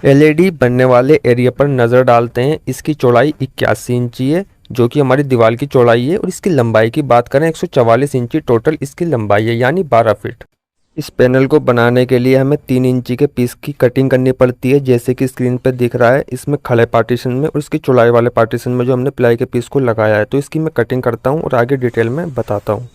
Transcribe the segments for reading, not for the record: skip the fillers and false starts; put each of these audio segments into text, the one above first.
LED बनने वाले area पर नज़र डालते हैं। इसकी चौड़ाई 81 इंची है जो कि हमारी दीवार की चौड़ाई है, और इसकी लंबाई की बात करें 144 इंची टोटल इसकी लंबाई है, यानी 12 फीट। इस पैनल को बनाने के लिए हमें 3 इंची के पीस की कटिंग करनी पड़ती है, जैसे कि स्क्रीन पर दिख रहा है। इसमें खड़े पार्टीशन में और इसकी चौड़ाई वाले पार्टीशन में जो हमने प्लाई के पीस को लगाया है, तो इसकी मैं कटिंग करता हूँ और आगे डिटेल में बताता हूँ।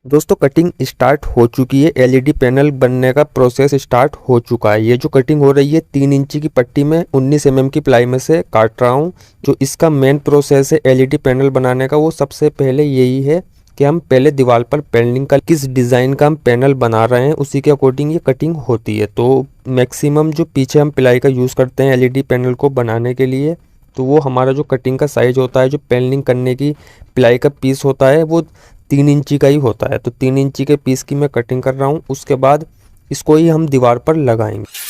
दोस्तों, कटिंग स्टार्ट हो चुकी है। एलईडी पैनल बनने का प्रोसेस स्टार्ट हो चुका है। ये जो कटिंग हो रही है 3 इंची की पट्टी में 19 mm की प्लाई में से काट रहा हूँ। जो इसका मेन प्रोसेस है एलईडी पैनल बनाने का, वो सबसे पहले यही है कि हम पहले दीवार पर पेंटिंग का किस डिज़ाइन का हम पैनल बना रहे हैं, उसी के अकॉर्डिंग ये कटिंग होती है। तो मैक्सिमम जो पीछे हम प्लाई का यूज़ करते हैं एलईडी पैनल को बनाने के लिए, तो वो हमारा जो कटिंग का साइज़ होता है, जो पेंटिंग करने की प्लाई का पीस होता है, वो 3 इंची का ही होता है। तो 3 इंची के पीस की मैं कटिंग कर रहा हूँ। उसके बाद इसको ही हम दीवार पर लगाएंगे।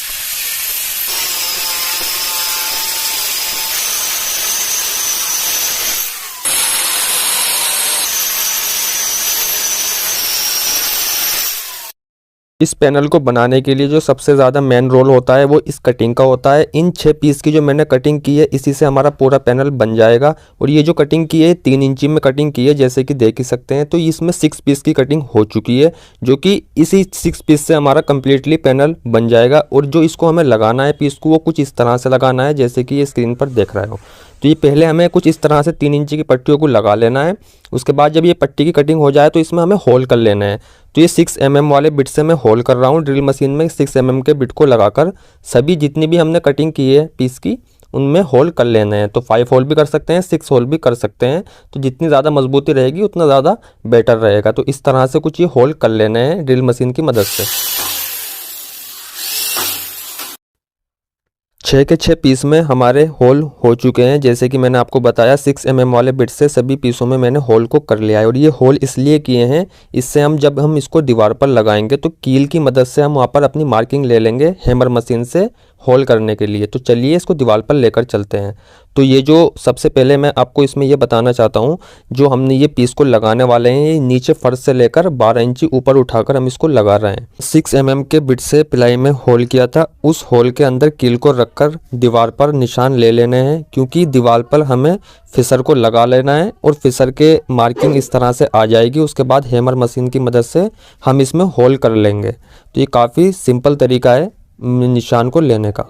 इस पैनल को बनाने के लिए जो सबसे ज़्यादा मेन रोल होता है वो इस कटिंग का होता है। इन 6 पीस की जो मैंने कटिंग की है, इसी से हमारा पूरा पैनल बन जाएगा। और ये जो कटिंग की है 3 इंची में कटिंग की है, जैसे कि देख ही सकते हैं। तो इसमें 6 पीस की कटिंग हो चुकी है, जो कि इसी 6 पीस से हमारा कम्प्लीटली पैनल बन जाएगा। और जो इसको हमें लगाना है पीस को, वो कुछ इस तरह से लगाना है जैसे कि ये स्क्रीन पर देख रहे हो। तो ये पहले हमें कुछ इस तरह से 3 इंची की पट्टियों को लगा लेना है। उसके बाद जब ये पट्टी की कटिंग हो जाए तो इसमें हमें होल कर लेना है। तो ये 6 mm वाले बिट से मैं होल कर रहा हूँ ड्रिल मशीन में। 6 mm के बिट को लगाकर सभी जितनी भी हमने कटिंग की है पीस की, उनमें होल कर लेने हैं। तो 5 होल भी कर सकते हैं, 6 होल भी कर सकते हैं। तो जितनी ज़्यादा मजबूती रहेगी उतना ज़्यादा बेटर रहेगा। तो इस तरह से कुछ ये होल कर लेने हैं ड्रिल मशीन की मदद से। 6 के 6 पीस में हमारे होल हो चुके हैं। जैसे कि मैंने आपको बताया 6 mm वाले बिट से सभी पीसों में मैंने होल को कर लिया है। और ये होल इसलिए किए हैं, इससे हम जब हम इसको दीवार पर लगाएंगे तो कील की मदद से हम वहाँ पर अपनी मार्किंग ले लेंगे हैमर मशीन से होल करने के लिए। तो चलिए इसको दीवार पर लेकर चलते हैं। तो ये जो सबसे पहले मैं आपको इसमें ये बताना चाहता हूँ, जो हमने ये पीस को लगाने वाले हैं, ये नीचे फर्श से लेकर 12 इंची ऊपर उठाकर हम इसको लगा रहे हैं। 6 mm के बिट से प्लाई में होल किया था, उस होल के अंदर कील को रखकर दीवार पर निशान ले लेने हैं, क्योंकि दीवार पर हमें फिसर को लगा लेना है और फिसर के मार्किंग इस तरह से आ जाएगी। उसके बाद हैमर मशीन की मदद से हम इसमें होल कर लेंगे। तो ये काफ़ी सिंपल तरीका है निशान को लेने का।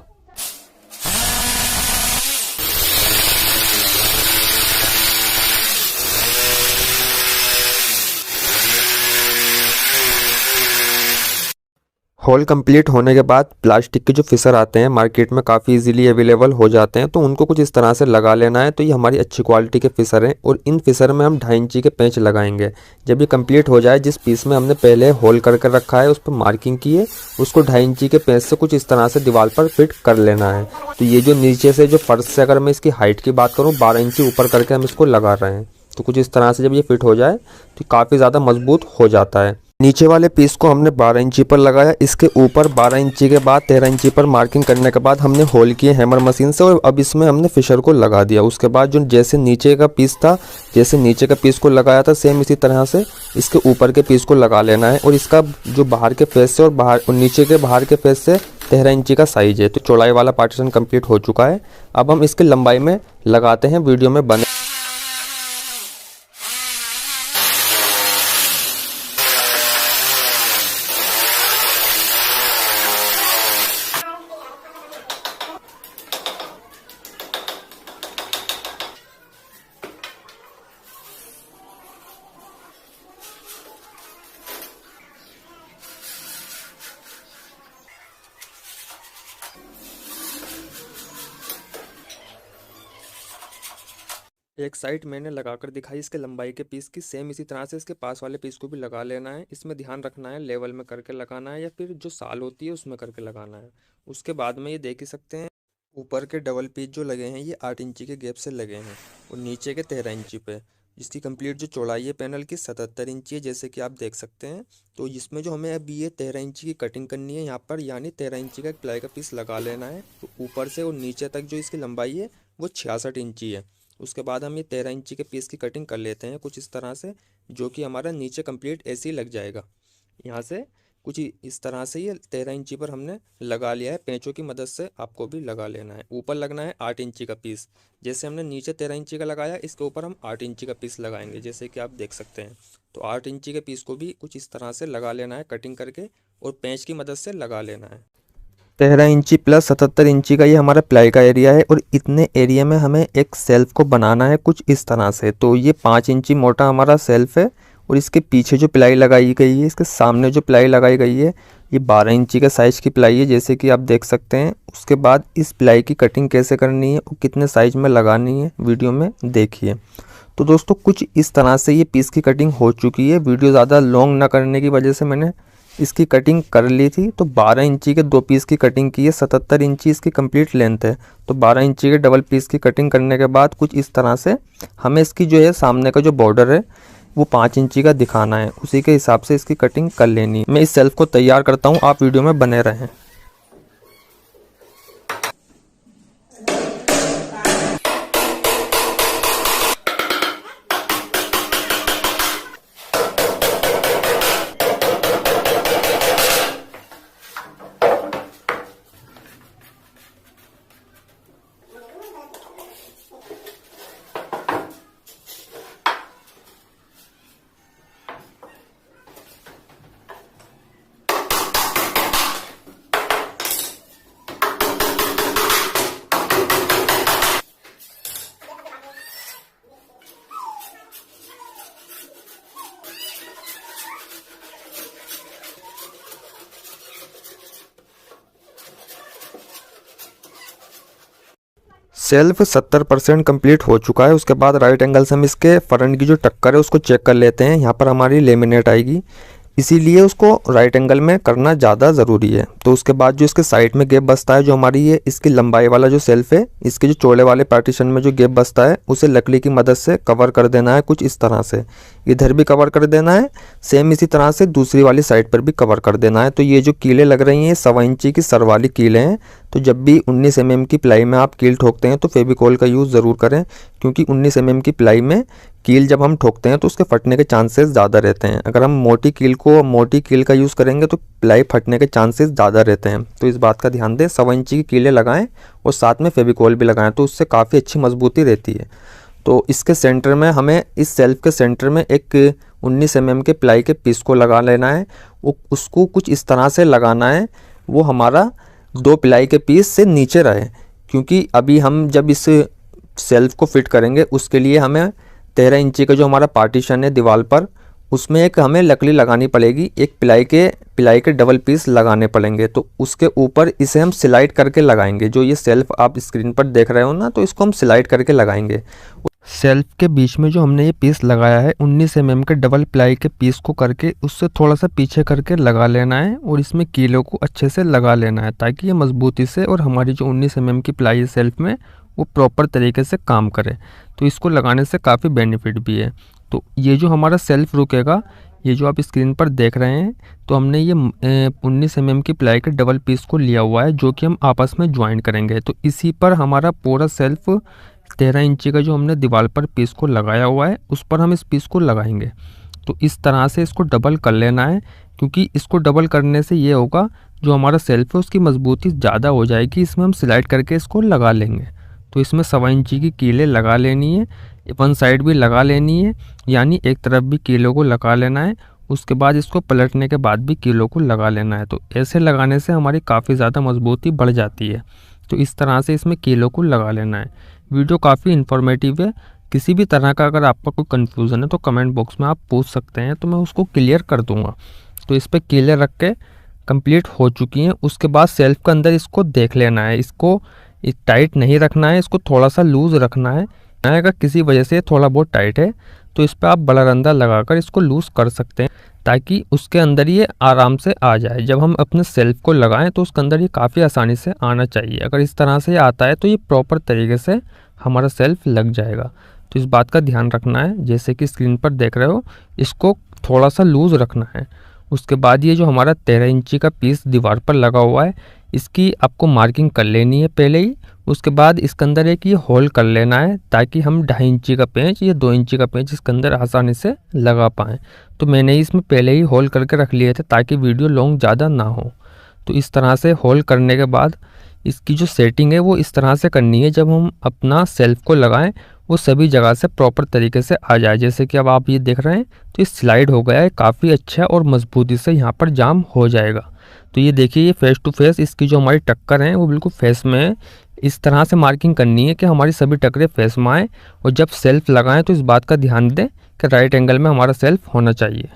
होल कंप्लीट होने के बाद प्लास्टिक के जो फिसर आते हैं मार्केट में काफ़ी इजीली अवेलेबल हो जाते हैं, तो उनको कुछ इस तरह से लगा लेना है। तो ये हमारी अच्छी क्वालिटी के फिसर हैं, और इन फिसर में हम 2.5 इंची के पेंच लगाएंगे। जब ये कंप्लीट हो जाए, जिस पीस में हमने पहले होल करके रखा है उस पर मार्किंग की है, उसको 2.5 इंची के पेंच से कुछ इस तरह से दीवार पर फिट कर लेना है। तो ये जो नीचे से जो फर्श से अगर मैं इसकी हाइट की बात करूँ 12 इंची ऊपर करके हम इसको लगा रहे हैं। तो कुछ इस तरह से जब ये फिट हो जाए तो काफ़ी ज़्यादा मजबूत हो जाता है। नीचे वाले पीस को हमने 12 इंची पर लगाया। इसके ऊपर 12 इंची के बाद 13 इंची पर मार्किंग करने के बाद हमने होल किए हैमर मशीन से, और अब इसमें हमने फिशर को लगा दिया। उसके बाद जो जैसे नीचे का पीस था, जैसे नीचे का पीस को लगाया था, सेम इसी तरह से इसके ऊपर के पीस को लगा लेना है। और इसका जो बाहर के फेस से और नीचे के बाहर के फेस से 13 इंची का साइज है। तो चौड़ाई वाला पार्टीशन कंप्लीट हो चुका है। अब हम इसकी लंबाई में लगाते हैं, वीडियो में बने। एक साइड मैंने लगाकर दिखाई इसके लंबाई के पीस की, सेम इसी तरह से इसके पास वाले पीस को भी लगा लेना है। इसमें ध्यान रखना है लेवल में करके लगाना है, या फिर जो साल होती है उसमें करके लगाना है। उसके बाद में ये देख ही सकते हैं ऊपर के डबल पीस जो लगे हैं ये 8 इंची के गैप से लगे हैं, और नीचे के 13 इंची पे। जिसकी कंप्लीट जो चौड़ाई है पैनल की 77 इंची है, जैसे कि आप देख सकते हैं। तो इसमें जो हमें अभी ये 13 इंची की कटिंग करनी है यहाँ पर, यानी 13 इंची का एक प्लाई का पीस लगा लेना है। तो ऊपर से और नीचे तक जो इसकी लंबाई है वो 66 इंची है। उसके बाद हम ये 13 इंची के पीस की कटिंग कर लेते हैं कुछ इस तरह से, जो कि हमारा नीचे कंप्लीट ऐसे ही लग जाएगा। यहाँ से कुछ इस तरह से ये 13 इंची पर हमने लगा लिया है। पेंचों की मदद से आपको भी लगा लेना है। ऊपर लगना है 8 इंची का पीस। जैसे हमने नीचे 13 इंची का लगाया, इसके ऊपर हम 8 इंची का पीस लगाएंगे, जैसे कि आप देख सकते हैं। तो 8 इंची के पीस को भी कुछ इस तरह से लगा लेना है कटिंग करके, और पेंच की मदद से लगा लेना है। 13 इंची प्लस 77 इंची का ये हमारा प्लाई का एरिया है, और इतने एरिया में हमें एक सेल्फ को बनाना है कुछ इस तरह से। तो ये 5 इंची मोटा हमारा सेल्फ है, और इसके पीछे जो प्लाई लगाई गई है, इसके सामने जो प्लाई लगाई गई है, ये 12 इंची का साइज़ की प्लाई है, जैसे कि आप देख सकते हैं। उसके बाद इस प्लाई की कटिंग कैसे करनी है और कितने साइज में लगानी है, वीडियो में देखिए। तो दोस्तों कुछ इस तरह से ये पीस की कटिंग हो चुकी है। वीडियो ज़्यादा लॉन्ग ना करने की वजह से मैंने इसकी कटिंग कर ली थी। तो 12 इंची के 2 पीस की कटिंग की है। 77 इंची इसकी कंप्लीट लेंथ है। तो 12 इंची के डबल पीस की कटिंग करने के बाद कुछ इस तरह से हमें इसकी जो है सामने का जो बॉर्डर है वो 5 इंची का दिखाना है, उसी के हिसाब से इसकी कटिंग कर लेनी है। मैं इस सेल्फ को तैयार करता हूँ, आप वीडियो में बने रहें। सेल्फ 70% कंप्लीट हो चुका है। उसके बाद राइट एंगल से हम इसके फ्रंट की जो टक्कर है उसको चेक कर लेते हैं। यहाँ पर हमारी लेमिनेट आएगी, इसीलिए उसको राइट एंगल में करना ज़्यादा ज़रूरी है। तो उसके बाद जो इसके साइड में गैप बचता है, जो हमारी ये इसकी लंबाई वाला जो सेल्फ है, इसके जो चौड़े वाले पार्टीशन में जो गैप बचता है, उसे लकड़ी की मदद से कवर कर देना है कुछ इस तरह से। इधर भी कवर कर देना है, सेम इसी तरह से दूसरी वाली साइड पर भी कवर कर देना है। तो ये जो कीलें लग रही हैं, 1.25 इंची की सर वाली कीलें हैं। तो जब भी 19 mm की प्लाई में आप कील ठोकते हैं तो फेविकोल का यूज़ ज़रूर करें, क्योंकि 19 mm की प्लाई में कील जब हम ठोकते हैं तो उसके फटने के चांसेस ज़्यादा रहते हैं। अगर हम मोटी कील का यूज़ करेंगे तो प्लाई फटने के चांसेस ज़्यादा रहते हैं। तो इस बात का ध्यान दें। 1.25 इंची की कीलें लगाएं और साथ में फेविकोल भी लगाएं, तो उससे काफ़ी अच्छी मजबूती रहती है। तो इसके सेंटर में हमें, इस सेल्फ के सेंटर में एक 19 mm के प्लाई के पीस को लगा लेना है। उसको कुछ इस तरह से लगाना है, वो हमारा 2 प्लाई के पीस से नीचे रहे, क्योंकि अभी हम जब इस सेल्फ को फिट करेंगे उसके लिए हमें 13 इंची का जो हमारा पार्टीशन है दीवार पर, उसमें एक हमें लकड़ी लगानी पड़ेगी। एक प्लाई के डबल पीस लगाने पड़ेंगे। तो उसके ऊपर इसे हम स्लाइड करके लगाएंगे। जो ये सेल्फ आप स्क्रीन पर देख रहे हो ना, तो इसको हम स्लाइड करके लगाएंगे। सेल्फ के बीच में जो हमने ये पीस लगाया है, 19 mm के डबल प्लाई के पीस को करके उससे थोड़ा सा पीछे करके लगा लेना है, और इसमें कीलों को अच्छे से लगा लेना है, ताकि ये मजबूती से और हमारी जो 19 mm की प्लाई है सेल्फ में, वो प्रॉपर तरीके से काम करे। तो इसको लगाने से काफ़ी बेनिफिट भी है। तो ये जो हमारा सेल्फ रुकेगा, ये जो आप स्क्रीन पर देख रहे हैं, तो हमने ये 19 mm की प्लाई के डबल पीस को लिया हुआ है, जो कि हम आपस में ज्वाइन करेंगे। तो इसी पर हमारा पूरा सेल्फ 13 इंची का जो हमने दीवार पर पीस को लगाया हुआ है, उस पर हम इस पीस को लगाएंगे। तो इस तरह से इसको डबल कर लेना है, क्योंकि इसको डबल करने से ये होगा, जो हमारा सेल्फ है उसकी मजबूती ज़्यादा हो जाएगी। इसमें हम स्लाइड करके इसको लगा लेंगे। तो इसमें 1.25 इंची की कीलें लगा लेनी है, वन साइड भी लगा लेनी है, यानी एक तरफ भी कीलों को लगा लेना है। उसके बाद इसको पलटने के बाद भी कीलों को लगा लेना है। तो ऐसे लगाने से हमारी काफ़ी ज़्यादा मजबूती बढ़ जाती है। तो इस तरह से इसमें कीलों को लगा लेना है। वीडियो काफ़ी इन्फॉर्मेटिव है। किसी भी तरह का अगर आपका कोई कन्फ्यूज़न है तो कमेंट बॉक्स में आप पूछ सकते हैं, तो मैं उसको क्लियर कर दूँगा। तो इस पर कीलें रख के कंप्लीट हो चुकी हैं। उसके बाद सेल्फ के अंदर इसको देख लेना है। इसको टाइट नहीं रखना है, इसको थोड़ा सा लूज़ रखना है। अगर किसी वजह से थोड़ा बहुत टाइट है तो इस पर आप बड़ा रंदा लगाकर इसको लूज़ कर सकते हैं, ताकि उसके अंदर ये आराम से आ जाए। जब हम अपने सेल्फ को लगाएं तो उसके अंदर ये काफ़ी आसानी से आना चाहिए। अगर इस तरह से आता है तो ये प्रॉपर तरीके से हमारा सेल्फ लग जाएगा। तो इस बात का ध्यान रखना है। जैसे कि स्क्रीन पर देख रहे हो, इसको थोड़ा सा लूज़ रखना है। उसके बाद ये जो हमारा 13 इंची का पीस दीवार पर लगा हुआ है, इसकी आपको मार्किंग कर लेनी है पहले ही। उसके बाद इसके अंदर एक ये होल कर लेना है ताकि हम 2.5 इंची का पेंच या 2 इंची का पेंच इसके अंदर आसानी से लगा पाएँ। तो मैंने इसमें पहले ही होल करके रख लिए थे ताकि वीडियो लॉन्ग ज़्यादा ना हो। तो इस तरह से होल करने के बाद इसकी जो सेटिंग है वो इस तरह से करनी है, जब हम अपना सेल्फ को लगाएं वो सभी जगह से प्रॉपर तरीके से आ जाए। जैसे कि अब आप ये देख रहे हैं तो ये स्लाइड हो गया है काफ़ी अच्छा और मजबूती से यहाँ पर जाम हो जाएगा। तो ये देखिए ये फेस टू फेस इसकी जो हमारी टक्कर है वो बिल्कुल फेस में है। इस तरह से मार्किंग करनी है कि हमारी सभी टक्करें फेस में आएँ, और जब सेल्फ लगाएं तो इस बात का ध्यान दें कि राइट एंगल में हमारा सेल्फ होना चाहिए।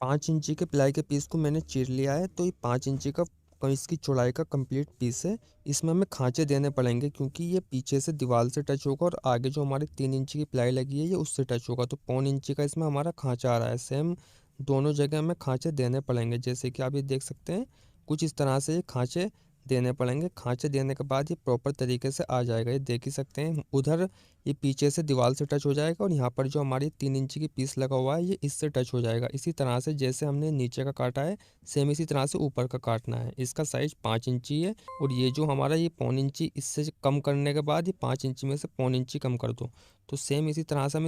पाँच इंची के प्लाई के पीस को मैंने चीर लिया है। तो ये 5 इंची का इसकी चौड़ाई का कंप्लीट पीस है। इसमें हमें खांचे देने पड़ेंगे क्योंकि ये पीछे से दीवार से टच होगा और आगे जो हमारे 3 इंची की प्लाई लगी है ये उससे टच होगा। तो 1.25 इंची का इसमें हमारा खांचा आ रहा है। सेम दोनों जगह हमें खांचे देने पड़ेंगे। जैसे कि आप ये देख सकते हैं कुछ इस तरह से ये खांचे देने पड़ेंगे। खांचे देने के बाद ये प्रॉपर तरीके से आ जाएगा। ये देख ही सकते हैं उधर ये पीछे से दीवार से टच हो जाएगा और यहाँ पर जो हमारी 3 इंची की पीस लगा हुआ है ये इससे टच हो जाएगा। इसी तरह से जैसे हमने नीचे का काटा है सेम इसी तरह से ऊपर का काटना है। इसका साइज 5 इंची है और ये जो हमारा ये 1.25 इंची इससे कम करने के बाद ये 5 इंची में से 1.25 इंची कम कर दो। तो सेम इसी तरह से हम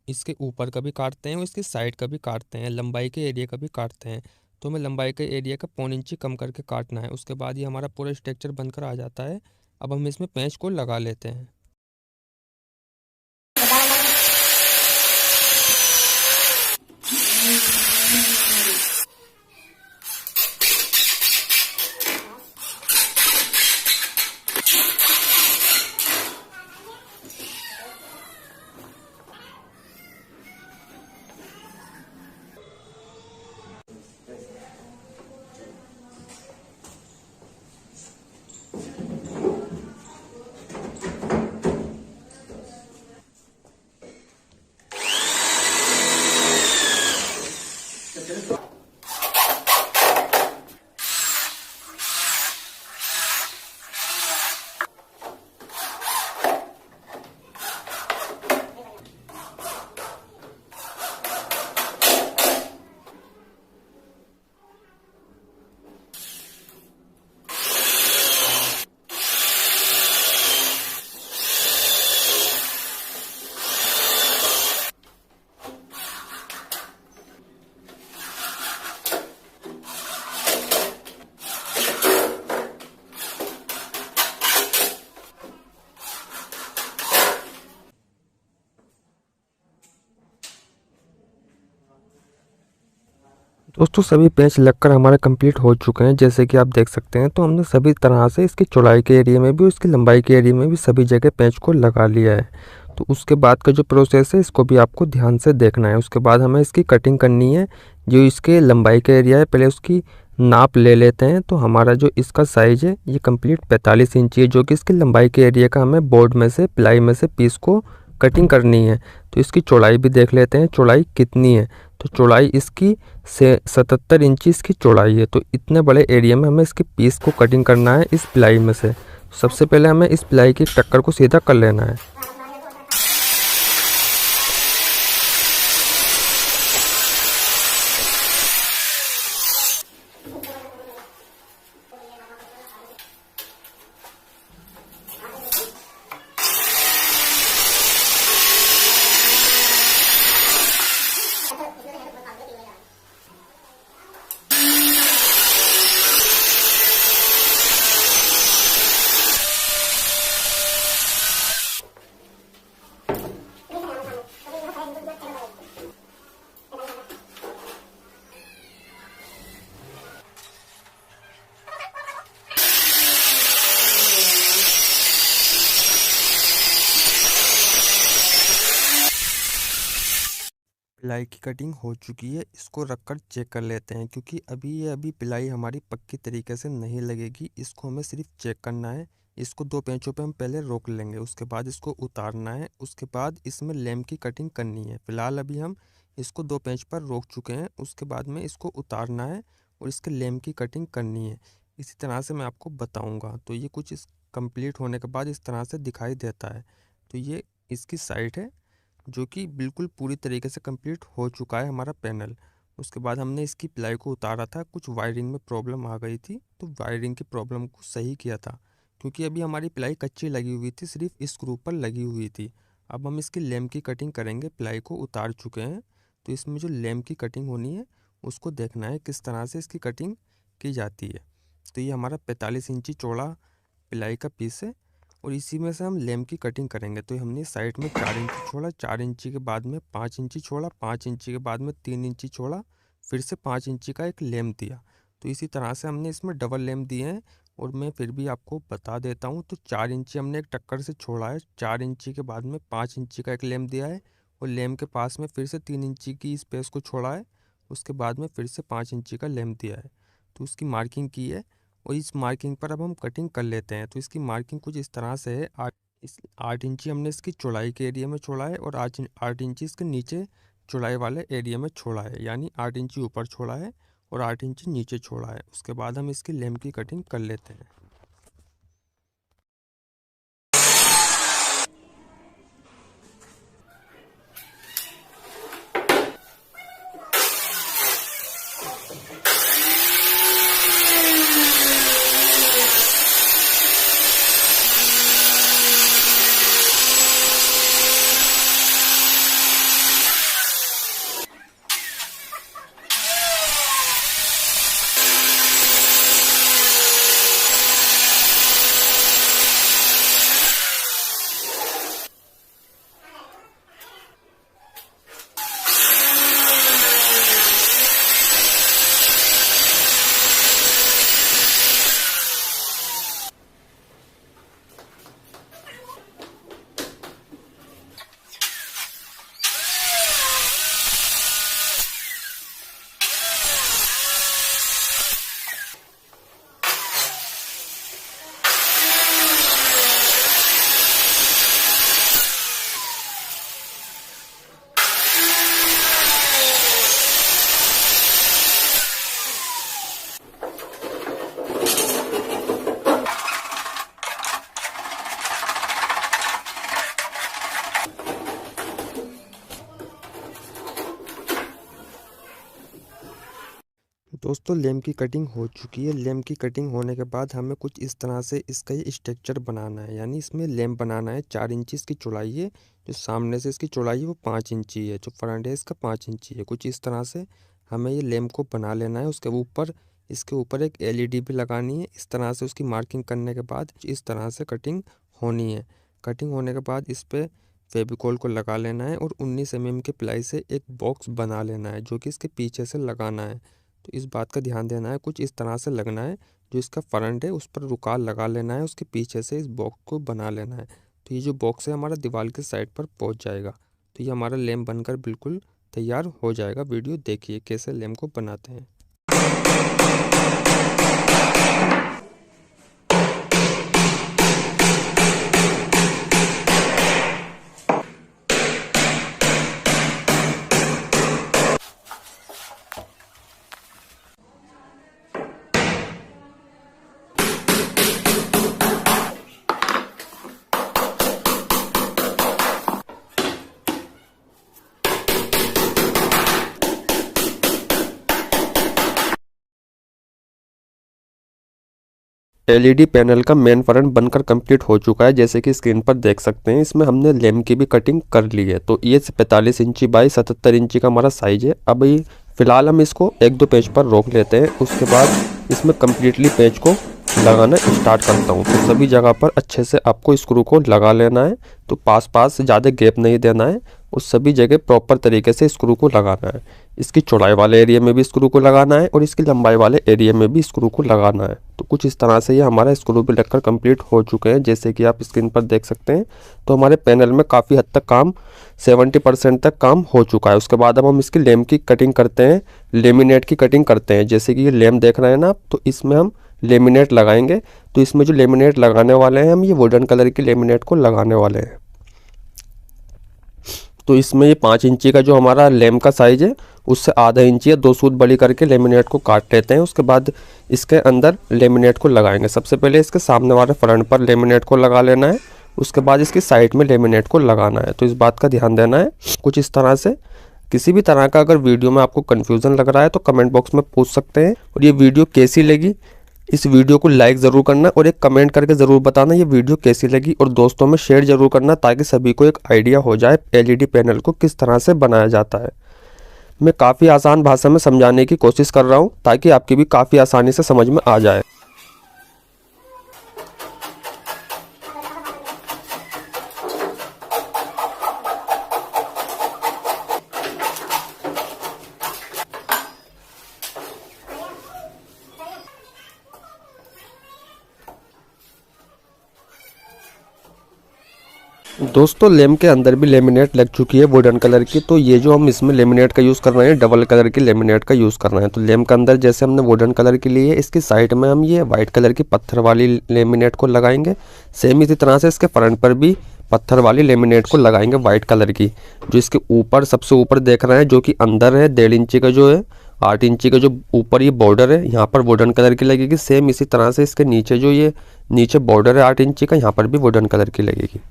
इसके ऊपर का भी काटते हैं और इसकी साइड का भी काटते हैं, लंबाई के एरिया का भी काटते हैं। तो हमें लंबाई के एरिया का 1.25 इंची कम करके काटना है। उसके बाद ये हमारा पूरा स्ट्रक्चर बनकर आ जाता है। अब हम इसमें पेंच को लगा लेते हैं। दोस्तों सभी पेंच लगकर हमारे कंप्लीट हो चुके हैं। जैसे कि आप देख सकते हैं तो हमने सभी तरह से इसकी चौड़ाई के एरिया में भी और इसकी लंबाई के एरिया में भी सभी जगह पेंच को लगा लिया है। तो उसके बाद का जो प्रोसेस है इसको भी आपको ध्यान से देखना है। उसके बाद हमें इसकी कटिंग करनी है। जो इसके लंबाई का एरिया है पहले उसकी नाप ले लेते हैं। तो हमारा जो इसका साइज़ है ये कंप्लीट 45 इंची है, जो कि इसकी लंबाई के एरिया का हमें बोर्ड में से प्लाई में से पीस को कटिंग करनी है। तो इसकी चौड़ाई भी देख लेते हैं चौड़ाई कितनी है। तो चौड़ाई इसकी से 77 इंची इसकी चौड़ाई है। तो इतने बड़े एरिया में हमें इसकी पीस को कटिंग करना है इस प्लाई में से। सबसे पहले हमें इस प्लाई की टक्कर को सीधा कर लेना है। पिलाई की कटिंग हो चुकी है, इसको रखकर चेक कर लेते हैं क्योंकि अभी पिलाई हमारी पक्की तरीके से नहीं लगेगी। इसको हमें सिर्फ चेक करना है। इसको 2 पेंचों पे हम पहले रोक लेंगे, उसके बाद इसको उतारना है, उसके बाद इसमें लैम्प की कटिंग करनी है। फ़िलहाल अभी हम इसको 2 पेंच पर रोक चुके हैं, उसके बाद में इसको उतारना है और इसके लैम्प की कटिंग करनी है। इसी तरह से मैं आपको बताऊँगा। तो ये कुछ इस कंप्लीट होने के बाद इस तरह से दिखाई देता है। तो ये इसकी साइड है जो कि बिल्कुल पूरी तरीके से कंप्लीट हो चुका है हमारा पैनल। उसके बाद हमने इसकी प्लाई को उतारा था, कुछ वायरिंग में प्रॉब्लम आ गई थी तो वायरिंग की प्रॉब्लम को सही किया था क्योंकि अभी हमारी प्लाई कच्ची लगी हुई थी, सिर्फ स्क्रू पर लगी हुई थी। अब हम इसकी लैम्प की कटिंग करेंगे। प्लाई को उतार चुके हैं तो इसमें जो लैम्प की कटिंग होनी है उसको देखना है किस तरह से इसकी कटिंग की जाती है। तो ये हमारा 45 इंची चौड़ा प्लाई का पीस है और इसी में से हम लैम्प की कटिंग करेंगे। तो हमने साइड में 4 इंची छोड़ा, 4 इंची के बाद में 5 इंची छोड़ा, 5 इंची के बाद में 3 इंची छोड़ा, फिर से 5 इंची का एक लैम्प दिया। तो इसी तरह से हमने इसमें डबल लैम्प दिए हैं और मैं फिर भी आपको बता देता हूँ। तो 4 इंची हमने एक टक्कर से छोड़ा है, 4 इंची के बाद में 5 इंची का एक लैम्प दिया है और लैम्प के पास में फिर से 3 इंची की स्पेस को छोड़ा है, उसके बाद में फिर से 5 इंची का लैम्प दिया है। तो उसकी मार्किंग की है और इस मार्किंग पर अब हम कटिंग कर लेते हैं। तो इसकी मार्किंग कुछ इस तरह से है। 8 इंची हमने इसकी चौड़ाई के एरिया में छोड़ा है और 8 इंची इसके नीचे चौड़ाई वाले एरिया में छोड़ा है, यानी 8 इंची ऊपर छोड़ा है और 8 इंची नीचे छोड़ा है। उसके बाद हम इसकी लैम्प की कटिंग कर लेते हैं। दोस्तों लैम्प की कटिंग हो चुकी है। लैम्प की कटिंग होने के बाद हमें कुछ इस तरह से इसका ये स्ट्रक्चर बनाना है, यानी इसमें लैम्प बनाना है। 4 इंची इसकी चौड़ाई है, जो सामने से इसकी चौड़ाई है वो 5 इंची है, जो फ्रंट है इसका 5 इंची है। कुछ इस तरह से हमें ये लैम्प को बना लेना है। उसके ऊपर इसके ऊपर एक LED भी लगानी है। इस तरह से उसकी मार्किंग करने के बाद इस तरह से कटिंग होनी है। कटिंग होने के बाद इस पर फेविकोल को लगा लेना है और 19 mm के प्लाई से एक बॉक्स बना लेना है जो कि इसके पीछे से लगाना है। तो इस बात का ध्यान देना है, कुछ इस तरह से लगना है। जो इसका फ्रंट है उस पर रुकाल लगा लेना है, उसके पीछे से इस बॉक्स को बना लेना है। तो ये जो बॉक्स है हमारा दीवार की साइड पर पहुंच जाएगा। तो ये हमारा लैम्प बनकर बिल्कुल तैयार हो जाएगा। वीडियो देखिए कैसे लैम्प को बनाते हैं। LED पैनल का मेन फ्रंट बनकर कंप्लीट हो चुका है, जैसे कि स्क्रीन पर देख सकते हैं। इसमें हमने लैम्प की भी कटिंग कर ली है। तो ये 45 इंची बाई 77 इंची का हमारा साइज है। अब ये फिलहाल हम इसको 1-2 पेज पर रोक लेते हैं, उसके बाद इसमें कम्प्लीटली पेज को लगाना स्टार्ट करता हूँ। तो सभी जगह पर अच्छे से आपको स्क्रू को लगा लेना है। तो पास ज़्यादा गैप नहीं देना है और सभी जगह प्रॉपर तरीके से स्क्रू को लगाना है। इसकी चौड़ाई वाले एरिया में भी स्क्रू को लगाना है और इसकी लंबाई वाले एरिया में भी स्क्रू को लगाना है। तो कुछ इस तरह से ये हमारा स्क्रू भी लगकर कंप्लीट हो चुके हैं, जैसे कि आप स्क्रीन पर देख सकते हैं। तो हमारे पैनल में काफ़ी हद तक काम 70% तक काम हो चुका है। उसके बाद अब हम इसकी लैम्प की कटिंग करते हैं, लेमिनेट की कटिंग करते हैं। जैसे कि ये लैम्प देख रहे हैं ना आप, तो इसमें हम लेमिनेट लगाएंगे। तो इसमें जो लेमिनेट लगाने वाले हैं हम, ये वुडन कलर की लेमिनेट को लगाने वाले हैं। तो इसमें ये 5 इंची का जो हमारा लैम्प का साइज़ है, उससे आधा इंची या 2 सूत बड़ी करके लेमिनेट को काट लेते हैं। उसके बाद इसके अंदर लेमिनेट को लगाएंगे। सबसे पहले इसके सामने वाले फ्रंट पर लेमिनेट को लगा लेना है, उसके बाद इसकी साइड में लेमिनेट को लगाना है। तो इस बात का ध्यान देना है। कुछ इस तरह से किसी भी तरह का अगर वीडियो में आपको कन्फ्यूज़न लग रहा है तो कमेंट बॉक्स में पूछ सकते हैं। और ये वीडियो कैसी लगी, इस वीडियो को लाइक ज़रूर करना और एक कमेंट करके ज़रूर बताना ये वीडियो कैसी लगी, और दोस्तों में शेयर ज़रूर करना ताकि सभी को एक आइडिया हो जाए एलईडी पैनल को किस तरह से बनाया जाता है। मैं काफ़ी आसान भाषा में समझाने की कोशिश कर रहा हूँ ताकि आपकी भी काफ़ी आसानी से समझ में आ जाए। दोस्तों लैम्प के अंदर भी लेमिनेट लग चुकी है वुडन कलर की। तो ये जो हम इसमें लेमिनेट का यूज़ कर रहे हैं, डबल कलर की लेमिनेट का यूज़ कर रहे हैं। तो लैम्प के अंदर जैसे हमने वुडन कलर की ली है, इसकी साइड में हम ये वाइट कलर की पत्थर वाली लेमिनेट को लगाएंगे। सेम इसी तरह से इसके फ्रंट पर भी पत्थर वाली लेमिनेट को लगाएंगे वाइट कलर की। जो इसके ऊपर सबसे ऊपर देख रहे हैं, जो कि अंदर है 1.5 इंची का जो है, 8 इंची का जो ऊपर ये बॉर्डर है, यहाँ पर वुडन कलर की लगेगी। सेम इसी तरह से इसके नीचे जो ये नीचे बॉर्डर है 8 इंची का, यहाँ पर भी वुडन कलर की लगेगी।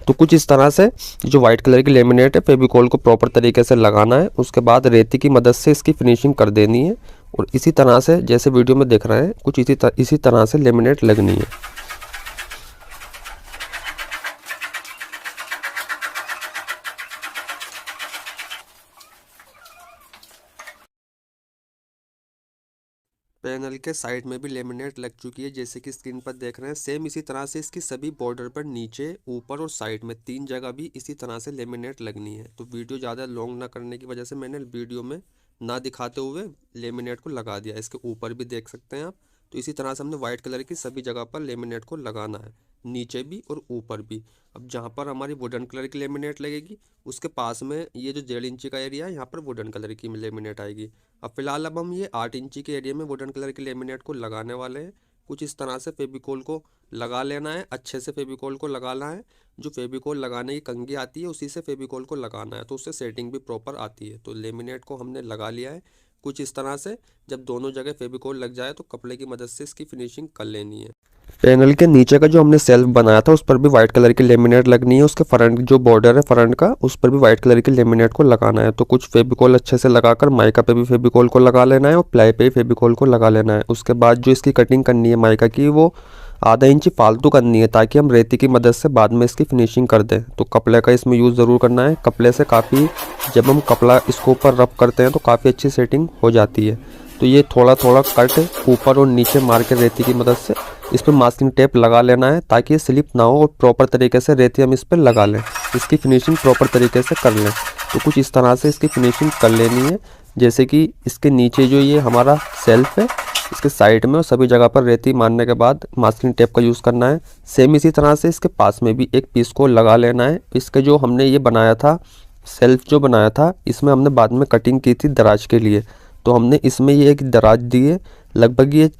तो कुछ इस तरह से जो वाइट कलर की लेमिनेट है, फेविकोल को प्रॉपर तरीके से लगाना है। उसके बाद रेती की मदद से इसकी फिनिशिंग कर देनी है। और इसी तरह से जैसे वीडियो में देख रहे हैं, कुछ इसी तरह से लेमिनेट लगनी है। पैनल के साइड में भी लेमिनेट लग चुकी है, जैसे कि स्क्रीन पर देख रहे हैं। सेम इसी तरह से इसकी सभी बॉर्डर पर नीचे, ऊपर और साइड में 3 जगह भी इसी तरह से लेमिनेट लगनी है। तो वीडियो ज़्यादा लॉन्ग ना करने की वजह से मैंने वीडियो में ना दिखाते हुए लेमिनेट को लगा दिया। इसके ऊपर भी देख सकते हैं आप। तो इसी तरह से हमने वाइट कलर की सभी जगह पर लेमिनेट को लगाना है, नीचे भी और ऊपर भी। अब जहाँ पर हमारी वुडन कलर की लेमिनेट लगेगी, उसके पास में ये जो 1.5 इंची का एरिया है, यहाँ पर वुडन कलर की लेमिनेट आएगी। अब फिलहाल अब हम ये 8 इंची के एरिया में वुडन कलर की लेमिनेट को लगाने वाले हैं। कुछ इस तरह से फेविकोल को लगा लेना है, अच्छे से फेविकोल को लगाना है। जो फेविकोल लगाने की कंघी आती है, उसी से फेविकोल को लगाना है, तो उससे सेटिंग भी प्रॉपर आती है। तो लेमिनेट को हमने लगा लिया है कुछ इस तरह से। जब दोनों जगह फेविकोल लग जाए तो कपड़े की मदद से इसकी फिनिशिंग कर लेनी है। पैनल के नीचे का जो हमने सेल्फ बनाया था, उस पर भी वाइट कलर की लेमिनेट लगनी है। उसके फ्रंट जो बॉर्डर है फ्रंट का, उस पर भी वाइट कलर की लेमिनेट को लगाना है। तो कुछ फेविकोल अच्छे से लगाकर माइका पे भी फेविकोल को लगा लेना है और प्लाई पे भी फेविकोल को लगा लेना है। उसके बाद जो इसकी कटिंग करनी है माइका की, वो आधा इंची फालतू करनी है, ताकि हम रेती की मदद से बाद में इसकी फिनिशिंग कर दें। तो कपड़े का इसमें यूज़ ज़रूर करना है। कपड़े से काफ़ी, जब हम कपड़ा इसको ऊपर रब करते हैं तो काफ़ी अच्छी सेटिंग हो जाती है। तो ये थोड़ा थोड़ा कट ऊपर और नीचे मार के रेती की मदद से इस पर मास्किंग टेप लगा लेना है, ताकि ये स्लिप ना हो और प्रॉपर तरीके से रेती हम इस पर लगा लें, इसकी फिनिशिंग प्रॉपर तरीके से कर लें। तो कुछ इस तरह से इसकी फिनिशिंग कर लेनी है। जैसे कि इसके नीचे जो ये हमारा सेल्फ है, इसके साइड में और सभी जगह पर रेती मारने के बाद मास्किंग टेप का यूज़ करना है। सेम इसी तरह से इसके पास में भी एक पीस को लगा लेना है। इसके जो हमने ये बनाया था, सेल्फ जो बनाया था, इसमें हमने बाद में कटिंग की थी दराज के लिए। तो हमने इसमें ये एक दराज दी है, लगभग ये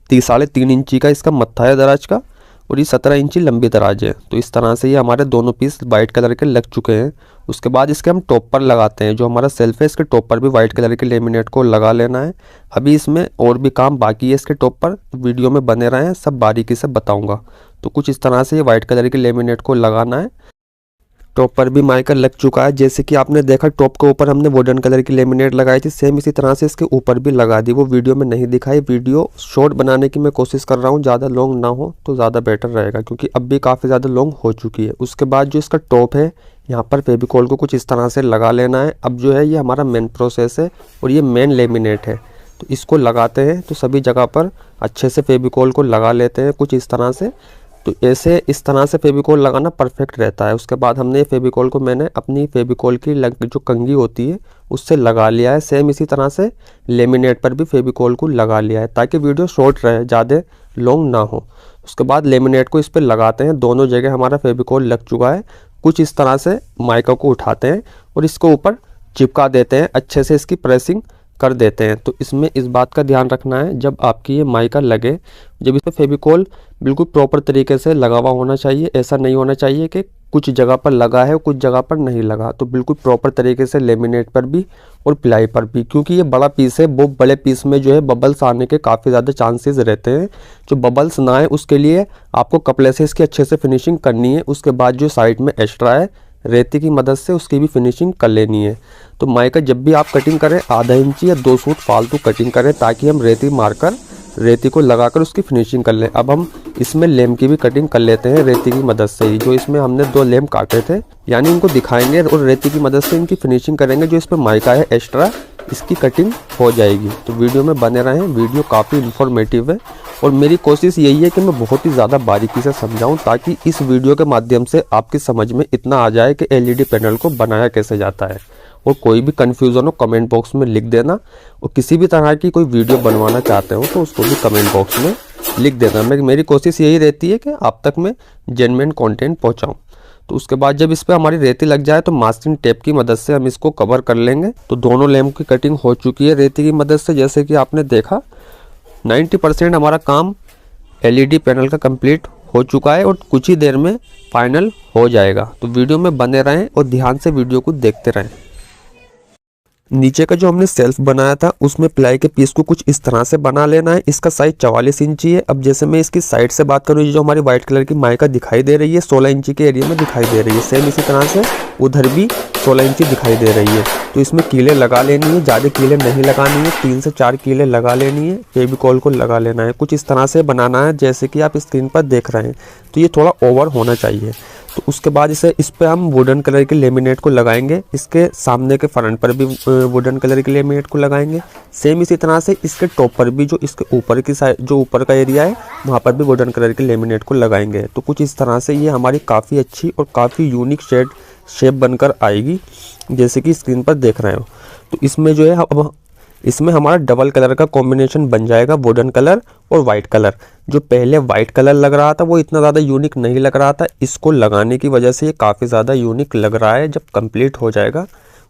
3.5 इंची का इसका मत्था है दराज का, और ये 17 इंची लंबी दराज है। तो इस तरह से ये हमारे दोनों पीस वाइट कलर के लग चुके हैं। उसके बाद इसके हम टॉप पर लगाते हैं। जो हमारा सेल्फ है, इसके टॉप पर भी वाइट कलर के लेमिनेट को लगा लेना है। अभी इसमें और भी काम बाकी है इसके टॉप पर, वीडियो में बने रहें, सब बारीकी से बताऊँगा। तो कुछ इस तरह से ये वाइट कलर के लेमिनेट को लगाना है। टॉप पर भी माइका लग चुका है, जैसे कि आपने देखा टॉप के ऊपर हमने वुडन कलर की लेमिनेट लगाई थी, सेम इसी तरह से इसके ऊपर भी लगा दी। वो वीडियो में नहीं दिखाई, वीडियो शॉर्ट बनाने की मैं कोशिश कर रहा हूँ, ज़्यादा लॉन्ग ना हो तो ज़्यादा बेटर रहेगा, क्योंकि अब भी काफ़ी ज़्यादा लॉन्ग हो चुकी है। उसके बाद जो इसका टॉप है, यहाँ पर फेविकोल को कुछ इस तरह से लगा लेना है। अब जो है ये हमारा मेन प्रोसेस है और ये मेन लेमिनेट है। तो इसको लगाते हैं, तो सभी जगह पर अच्छे से फेविकोल को लगा लेते हैं कुछ इस तरह से। तो ऐसे इस तरह से फेविकोल लगाना परफेक्ट रहता है। उसके बाद हमने फेविकोल को मैंने अपनी फेविकोल की जो कंघी होती है उससे लगा लिया है। सेम इसी तरह से लेमिनेट पर भी फेविकोल को लगा लिया है ताकि वीडियो शॉर्ट रहे, ज़्यादा लॉन्ग ना हो। उसके बाद लेमिनेट को इस पर लगाते हैं। दोनों जगह हमारा फेविकोल लग चुका है। कुछ इस तरह से माइका को उठाते हैं और इसको ऊपर चिपका देते हैं, अच्छे से इसकी प्रेसिंग कर देते हैं। तो इसमें इस बात का ध्यान रखना है, जब आपकी ये माइका लगे, जब इस पर फेविकोल बिल्कुल प्रॉपर तरीके से लगा हुआ होना चाहिए। ऐसा नहीं होना चाहिए कि कुछ जगह पर लगा है और कुछ जगह पर नहीं लगा। तो बिल्कुल प्रॉपर तरीके से लेमिनेट पर भी और प्लाई पर भी, क्योंकि ये बड़ा पीस है, वो बड़े पीस में जो है बबल्स आने के काफ़ी ज़्यादा चांसेस रहते हैं। जो बबल्स ना आए उसके लिए आपको कपड़े से इसकी अच्छे से फिनिशिंग करनी है। उसके बाद जो साइड में एक्स्ट्रा है रेती की मदद से उसकी भी फिनिशिंग कर लेनी है। तो माइका जब भी आप कटिंग करें आधा इंची या 2 फुट फालतू कटिंग करें ताकि हम रेती मारकर रेती को लगाकर उसकी फिनिशिंग कर लें। अब हम इसमें लेम की भी कटिंग कर लेते हैं रेती की मदद से ही। जो इसमें हमने 2 लेम काटे थे, यानी इनको दिखाएंगे और रेती की मदद से इनकी फिनिशिंग करेंगे। जो इसमें माइका है एक्स्ट्रा, इसकी कटिंग हो जाएगी। तो वीडियो में बने रहें, वीडियो काफ़ी इन्फॉर्मेटिव है और मेरी कोशिश यही है कि मैं बहुत ही ज़्यादा बारीकी से समझाऊं ताकि इस वीडियो के माध्यम से आपकी समझ में इतना आ जाए कि एलईडी पैनल को बनाया कैसे जाता है। और कोई भी कन्फ्यूज़न हो कमेंट बॉक्स में लिख देना, और किसी भी तरह की कोई वीडियो बनवाना चाहते हो तो उसको भी कमेंट बॉक्स में लिख देना। मेरी कोशिश यही रहती है कि आप तक मैं जेन्युइन कंटेंट पहुँचाऊँ। तो उसके बाद जब इस पर हमारी रेती लग जाए तो मास्किंग टेप की मदद से हम इसको कवर कर लेंगे। तो दोनों लैंप की कटिंग हो चुकी है रेती की मदद से, जैसे कि आपने देखा 90% हमारा काम एलईडी पैनल का कंप्लीट हो चुका है और कुछ ही देर में फाइनल हो जाएगा। तो वीडियो में बने रहें और ध्यान से वीडियो को देखते रहें। नीचे का जो हमने सेल्फ बनाया था उसमें प्लाई के पीस को कुछ इस तरह से बना लेना है। इसका साइज 44 इंची है। अब जैसे मैं इसकी साइड से बात करूँ, जो हमारी व्हाइट कलर की माइका दिखाई दे रही है 16 इंची के एरिया में दिखाई दे रही है। सेम इसी तरह से उधर भी 16 इंची दिखाई दे रही है। तो इसमें कीले लगा लेनी है, ज़्यादा कीले नहीं लगानी है, 3 से 4 कीले लगा लेनी है। फेविकोल को लगा लेना है, कुछ इस तरह से बनाना है जैसे कि आप स्क्रीन पर देख रहे हैं। तो ये थोड़ा ओवर होना चाहिए। तो उसके बाद इस पे हम वुडन कलर के लेमिनेट को लगाएंगे। इसके सामने के फ्रंट पर भी वुडन कलर के लेमिनेट को लगाएंगे। सेम इसी तरह से इसके टॉप पर भी, जो इसके ऊपर की साइड, जो ऊपर का एरिया है वहाँ पर भी वुडन कलर के लेमिनेट को लगाएंगे। तो कुछ इस तरह से ये हमारी काफ़ी अच्छी और काफ़ी यूनिक शेप बनकर आएगी जैसे कि स्क्रीन पर देख रहे हो। तो इसमें जो है अब इसमें हमारा डबल कलर का कॉम्बिनेशन बन जाएगा, वुडन कलर और वाइट कलर। जो पहले वाइट कलर लग रहा था वो इतना ज़्यादा यूनिक नहीं लग रहा था, इसको लगाने की वजह से ये काफ़ी ज़्यादा यूनिक लग रहा है। जब कंप्लीट हो जाएगा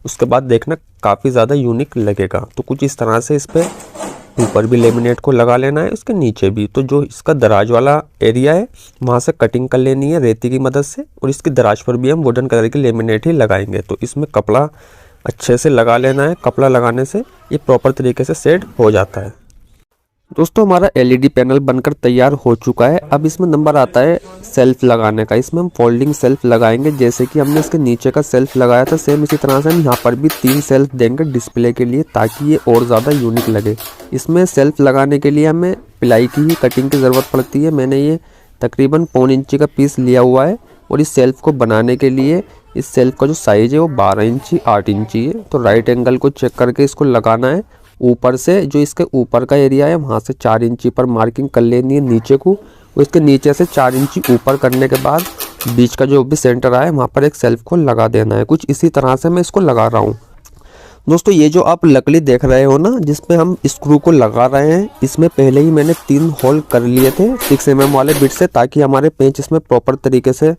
उसके बाद देखना काफ़ी ज़्यादा यूनिक लगेगा। तो कुछ इस तरह से इस पर ऊपर भी लेमिनेट को लगा लेना है, उसके नीचे भी। तो जो इसका दराज वाला एरिया है वहाँ से कटिंग कर लेनी है रेती की मदद से, और इसकी दराज पर भी हम वुडन कलर की लेमिनेट ही लगाएंगे। तो इसमें कपड़ा अच्छे से लगा लेना है। कपड़ा लगाने से ये प्रॉपर तरीके से सेट हो जाता है। दोस्तों हमारा एलईडी पैनल बनकर तैयार हो चुका है। अब इसमें नंबर आता है सेल्फ लगाने का। इसमें हम फोल्डिंग सेल्फ लगाएंगे जैसे कि हमने इसके नीचे का सेल्फ लगाया था। सेम इसी तरह से हम यहाँ पर भी 3 सेल्फ देंगे डिस्प्ले के लिए ताकि ये और ज़्यादा यूनिक लगे। इसमें सेल्फ लगाने के लिए हमें प्लाई की ही कटिंग की ज़रूरत पड़ती है। मैंने ये तकरीबन 1.25 इंची का पीस लिया हुआ है और इस सेल्फ को बनाने के लिए इस सेल्फ का जो साइज़ है वो 12 इंची 8 इंची है। तो राइट एंगल को चेक करके इसको लगाना है। ऊपर से जो इसके ऊपर का एरिया है वहाँ से 4 इंची पर मार्किंग कर लेनी है नीचे को, और इसके नीचे से 4 इंची ऊपर करने के बाद बीच का जो भी सेंटर आया वहाँ पर एक सेल्फ को लगा देना है। कुछ इसी तरह से मैं इसको लगा रहा हूँ। दोस्तों ये जो आप लकड़ी देख रहे हो ना जिसमें हम स्क्रू को लगा रहे हैं, इसमें पहले ही मैंने 3 होल कर लिए थे 6 mm वाले बिट से ताकि हमारे पेंच इसमें प्रॉपर तरीके से।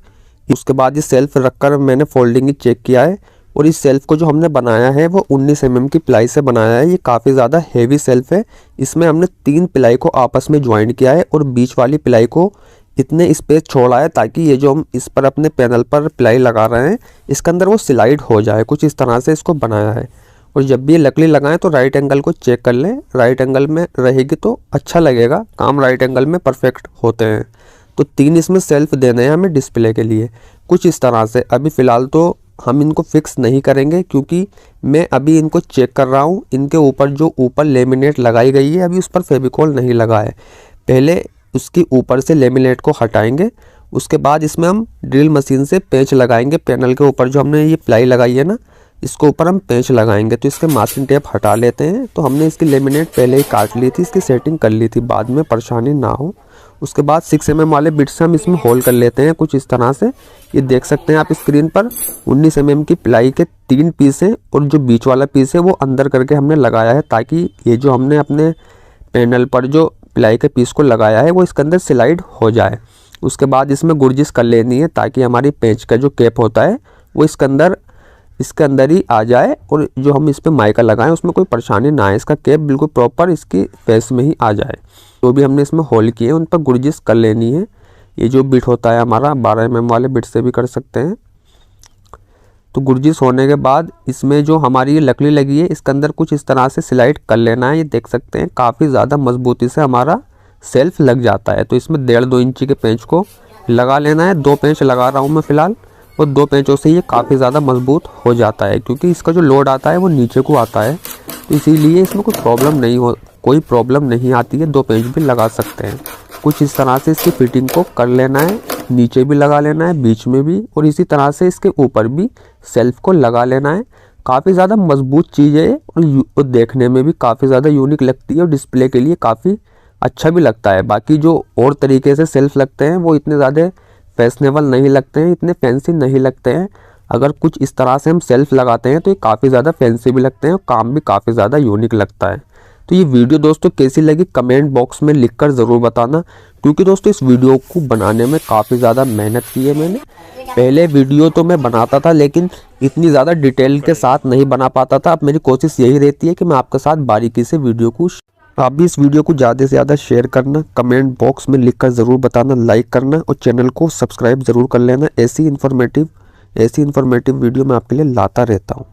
उसके बाद ये सेल्फ रखकर मैंने फोल्डिंग चेक किया है, और इस सेल्फ को जो हमने बनाया है वो 19 mm की प्लाई से बनाया है। ये काफ़ी ज़्यादा हेवी सेल्फ है। इसमें हमने 3 प्लाई को आपस में ज्वाइंट किया है और बीच वाली प्लाई को इतने स्पेस छोड़ा है ताकि ये जो हम इस पर अपने पैनल पर प्लाई लगा रहे हैं इसके अंदर वो स्लाइड हो जाए। कुछ इस तरह से इसको बनाया है। और जब भी ये लकड़ी लगाएं तो राइट एंगल को चेक कर लें, राइट एंगल में रहेगी तो अच्छा लगेगा। काम राइट एंगल में परफेक्ट होते हैं। तो 3 इसमें सेल्फ देने हैं हमें डिस्प्ले के लिए कुछ इस तरह से। अभी फ़िलहाल तो हम इनको फिक्स नहीं करेंगे क्योंकि मैं अभी इनको चेक कर रहा हूँ। इनके ऊपर जो ऊपर लेमिनेट लगाई गई है अभी उस पर फेविकोल नहीं लगा है। पहले उसकी ऊपर से लेमिनेट को हटाएंगे, उसके बाद इसमें हम ड्रिल मशीन से पेंच लगाएंगे। पैनल के ऊपर जो हमने ये प्लाई लगाई है ना इसको ऊपर हम पेंच लगाएंगे। तो इसके मास्किंग टेप हटा लेते हैं। तो हमने इसकी लेमिनेट पहले ही काट ली थी, इसकी सेटिंग कर ली थी बाद में परेशानी ना हो। उसके बाद 6 mm वाले बिट से हम इसमें होल कर लेते हैं कुछ इस तरह से। ये देख सकते हैं आप स्क्रीन पर 19 mm की प्लाई के 3 पीस हैं और जो बीच वाला पीस है वो अंदर करके हमने लगाया है, ताकि ये जो हमने अपने पैनल पर जो प्लाई के पीस को लगाया है वो इसके अंदर स्लाइड हो जाए। उसके बाद इसमें गुर्जिश कर लेनी है ताकि हमारी पेंच का जो कैप होता है वो इसके अंदर ही आ जाए और जो हम इस पर माइका लगाएं उसमें कोई परेशानी ना आए, इसका कैप बिल्कुल प्रॉपर इसकी फेस में ही आ जाए। जो भी हमने इसमें होल किए उन पर गुर्जिश कर लेनी है। ये जो बिट होता है हमारा 12 mm वाले बिट से भी कर सकते हैं। तो गुर्जिश होने के बाद इसमें जो हमारी ये लकड़ी लगी है इसके अंदर कुछ इस तरह से स्लाइड कर लेना है। ये देख सकते हैं काफ़ी ज़्यादा मजबूती से हमारा सेल्फ लग जाता है। तो इसमें 1.5-2 इंची के पेंच को लगा लेना है। 2 पेंच लगा रहा हूँ मैं फ़िलहाल, और 2 पेंचों से ये काफ़ी ज़्यादा मजबूत हो जाता है, क्योंकि इसका जो लोड आता है वो नीचे को आता है। तो इसीलिए इसमें कोई प्रॉब्लम नहीं आती है। 2 पेंच भी लगा सकते हैं। कुछ इस तरह से इसकी फिटिंग को कर लेना है, नीचे भी लगा लेना है, बीच में भी, और इसी तरह से इसके ऊपर भी सेल्फ को लगा लेना है। काफ़ी ज़्यादा मजबूत चीज़ है और देखने में भी काफ़ी ज़्यादा यूनिक लगती है और डिस्प्ले के लिए काफ़ी अच्छा भी लगता है। बाकी जो और तरीके से सेल्फ लगते हैं वो इतने ज़्यादा फैशनेबल नहीं लगते हैं, इतने फैंसी नहीं लगते हैं। अगर कुछ इस तरह से हम सेल्फ लगाते हैं तो ये काफ़ी ज़्यादा फैंसी भी लगते हैं और काम भी काफ़ी ज़्यादा यूनिक लगता है। तो ये वीडियो दोस्तों कैसी लगी कमेंट बॉक्स में लिखकर ज़रूर बताना, क्योंकि दोस्तों इस वीडियो को बनाने में काफ़ी ज़्यादा मेहनत की है मैंने। पहले वीडियो तो मैं बनाता था लेकिन इतनी ज़्यादा डिटेल के साथ नहीं बना पाता था। अब मेरी कोशिश यही रहती है कि मैं आपके साथ बारीकी से वीडियो को, आप भी इस वीडियो को ज़्यादा से ज़्यादा शेयर करना, कमेंट बॉक्स में लिखकर ज़रूर बताना, लाइक करना और चैनल को सब्सक्राइब ज़रूर कर लेना। ऐसी इन्फॉर्मेटिव वीडियो मैं आपके लिए लाता रहता हूँ।